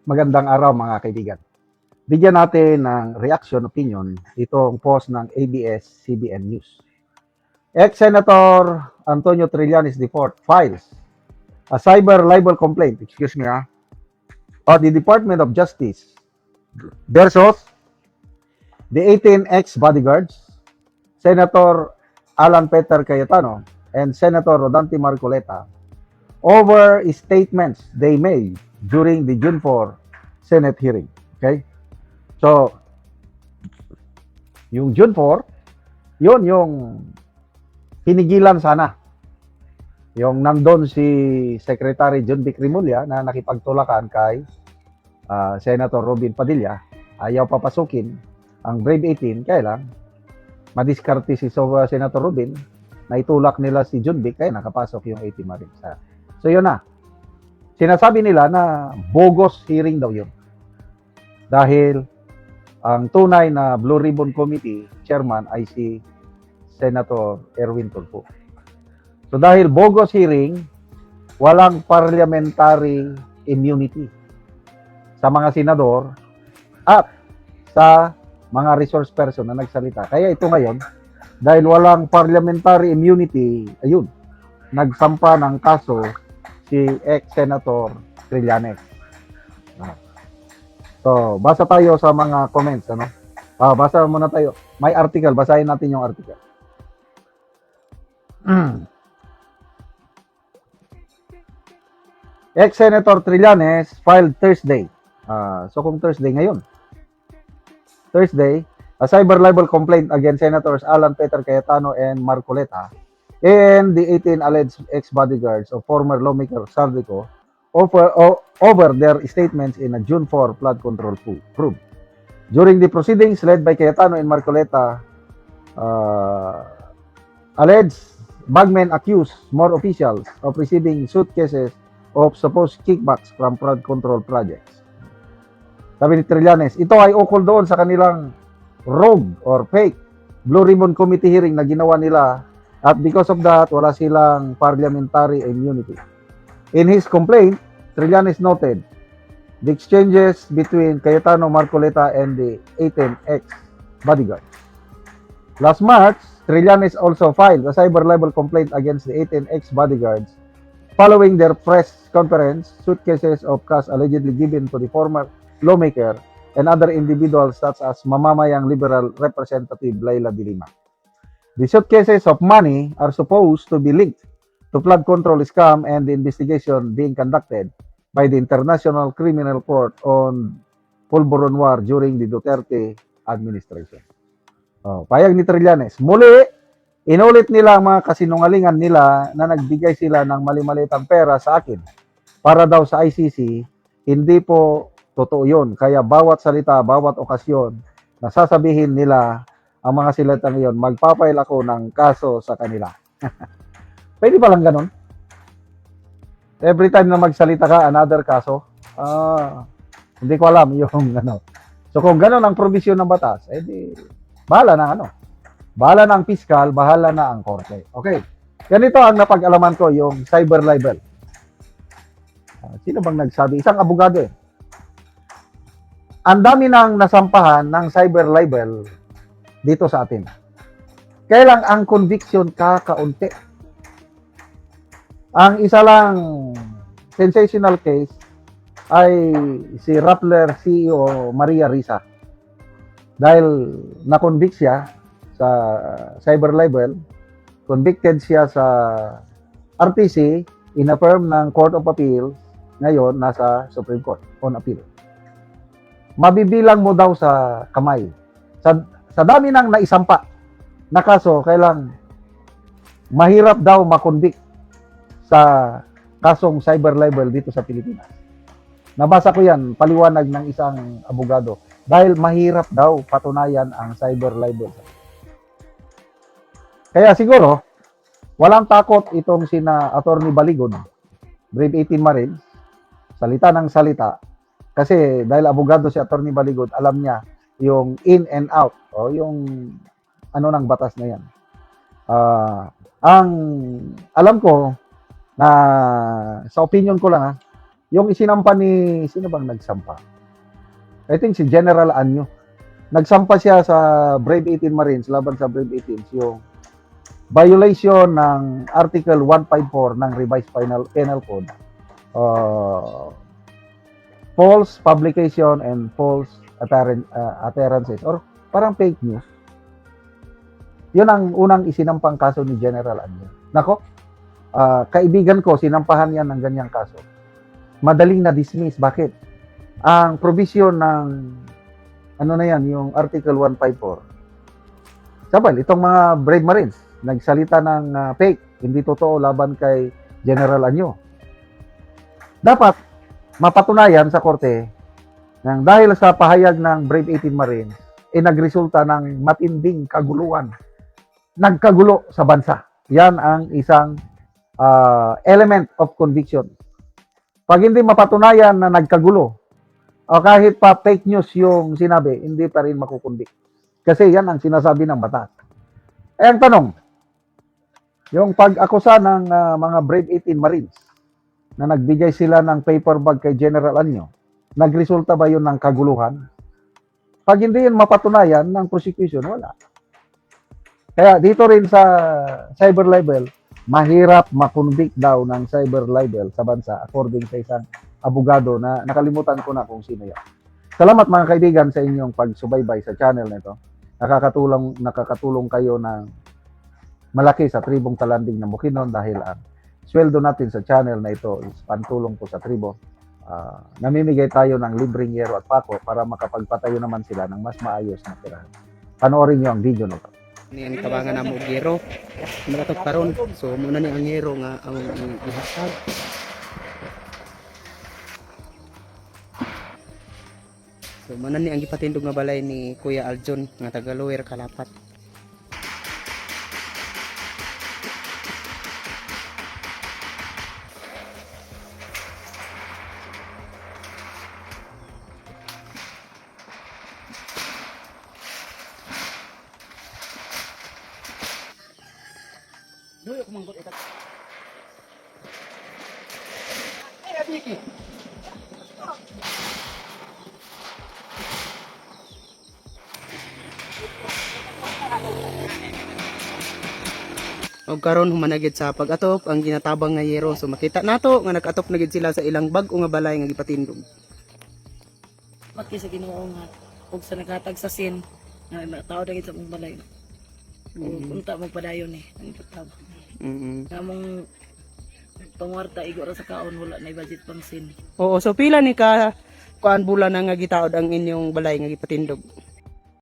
Magandang araw mga kaibigan. Bigyan natin ng reaction opinion itong post ng ABS-CBN News. Ex-Senator Antonio Trillanes IV files a cyber libel complaint, of the Department of Justice versus the 18 ex-bodyguards, Senator Alan Peter Cayetano and Senator Rodante Marcoleta over statements they made during the June 4 Senate hearing. Okay? So, yung June 4, yun yung pinigilan sana. Yung nandun si Secretary John Vic Rimulya na nakipagtulakan kay Senator Robin Padilla, ayaw papasukin ang Brave 18, kaya lang madiskarte si Senator Robin, na itulak nila si John Vic, kaya nakapasok yung 18 Marines. So yun na. Sinasabi nila na bogus hearing daw yun. Dahil ang tunay na Blue Ribbon Committee chairman ay si Senator Erwin Tulfo. So dahil bogus hearing, walang parliamentary immunity sa mga senador at sa mga resource person na nagsalita. Kaya ito ngayon, dahil walang parliamentary immunity, ayun, nagsampa ng kaso si ex-Senator Trillanes. So, basa tayo sa mga comments, ano? Basa muna tayo. May article, basahin natin yung article. Ex-Senator Trillanes filed Thursday. So, kung Thursday ngayon. Thursday, a cyber libel complaint against Senators Alan Peter Cayetano and Marcoleta and the 18 alleged ex-bodyguards of former lawmaker Saldico over their statements in a June 4 flood control probe. During the proceedings led by Cayetano and Marcoleta, alleged bagmen accused more officials of receiving suitcases of supposed kickbacks from flood control projects. Sabi ni Trillanes, ito ay ukol doon sa kanilang rogue or fake Blue Ribbon Committee hearing na ginawa nila, at because of that, wala silang parliamentary immunity. In his complaint, Trillanes noted the exchanges between Cayetano, Marcoleta, and the 18 ex-bodyguards. Last March, Trillanes also filed a cyber libel complaint against the 18 ex-bodyguards following their press conference. Suitcases of cash allegedly given to the former lawmaker and other individuals such as mamamayang Liberal Representative Laila de Lima. The suitcases of money are supposed to be linked to flood control scam and the investigation being conducted by the International Criminal Court on Pulveron War during the Duterte administration. Payag ni Trillanes. Muli, inulit nila ang mga kasinungalingan nila na nagbigay sila ng mali-malitang pera sa akin para daw sa ICC. Hindi po totoo yun. Kaya bawat salita, bawat okasyon, nasasabihin nila ang mga salitang iyon, magpapail ako ng kaso sa kanila. Pwede ba lang ganun? Every time na magsalita ka, another kaso? Hindi ko alam yung ano. So kung ganun ang provision ng batas, edi bahala na Bahala na ang piskal, bahala na ang korte. Okay. Ganito ang napag-alaman ko, yung cyber libel. Sino bang nagsabi? Isang abogado eh. Ang dami nang nasampahan ng cyber libel dito sa atin. Kaya lang ang conviction kakaunti. Ang isa lang sensational case ay si Rappler CEO Maria Risa. Dahil na-convict siya sa cyber libel, convicted siya sa RTC, in-affirm ng Court of Appeal, ngayon nasa Supreme Court on appeal. Mabibilang mo daw sa kamay. Sa dami nang naisampa na kaso, kailang mahirap daw makonvict sa kasong cyber libel dito sa Pilipinas. Nabasa ko yan, paliwanag ng isang abogado. Dahil mahirap daw patunayan ang cyber libel. Kaya siguro, walang takot itong sina Attorney Baligod, Brave 18 Marines, salita ng salita. Kasi dahil abogado si Attorney Baligod, alam niya yung in and out o yung ano ng batas na yan. Ang alam ko na sa opinion ko lang Yung isinampa ni, sino bang nagsampa? I think si General Anyo. Nagsampa siya sa Brave 18 Marines, laban sa Brave 18, yung violation ng Article 154 ng Revised Penal Code. False publication and false utterances or parang fake news. Yun ang unang isinampang kaso ni General Anyo. Nako, kaibigan ko, sinampahan yan ng ganyang kaso. Madaling na-dismiss. Bakit? Ang provision ng, ano na yan, yung Article 154. Sabal, itong mga Brave Marines, nagsalita ng fake, hindi totoo laban kay General Anyo. Dapat, mapatunayan sa korte nang dahil sa pahayag ng Brave 18 Marines, nagresulta ng matinding kaguluhan. Nagkagulo sa bansa. Yan ang isang element of conviction. Pag hindi mapatunayan na nagkagulo, o kahit pa fake news yung sinabi, hindi pa rin makukundik. Kasi yan ang sinasabi ng batas. Ang tanong, yung pag-akusa ng mga Brave 18 Marines na nagbigay sila ng paper bag kay General Anyo, nagresulta ba yun ng kaguluhan? Pag hindi yun mapatunayan ng prosecution, wala. Kaya dito rin sa cyber libel, mahirap makonvict daw ng cyber libel sa bansa according sa isang abogado na nakalimutan ko na kung sino yan. Salamat mga kaibigan sa inyong pagsubaybay sa channel nito. Nakakatulong kayo ng malaki sa tribong Talanding ng Bukidnon dahil ang sweldo natin sa channel na ito is pantulong po sa tribo. Namimigay tayo ng libreng yero at pako para makapagpatayo naman sila ng mas maayos na tirahan. Panoorin nyo ang video nito. Ni ang tabangan na mo gero. Maratot karon. So muna ni ang gero nga ang ihasag. So muna ni ang gipatindog nga balay ni Kuya Aljon nga taga Lower Kalapat. Duyo ko manggot itak. Abiki. Og karon humanagid sa pag-atop ang ginatabang nga yero. So makita nato nga nag-atop na gid sila sa ilang bag-o nga balay nga gipatindog. Maki sa Ginoo nga ug sa naghatag sa sin nga tao dagit sa mong balay. Unta mo padayon ang itatag. Namong pangwarta igo ra sa kaon wala na budget pang sin. Oo, so pila ni ka kuan bulan na nga gitaod ang inyong balay nga gipatindog?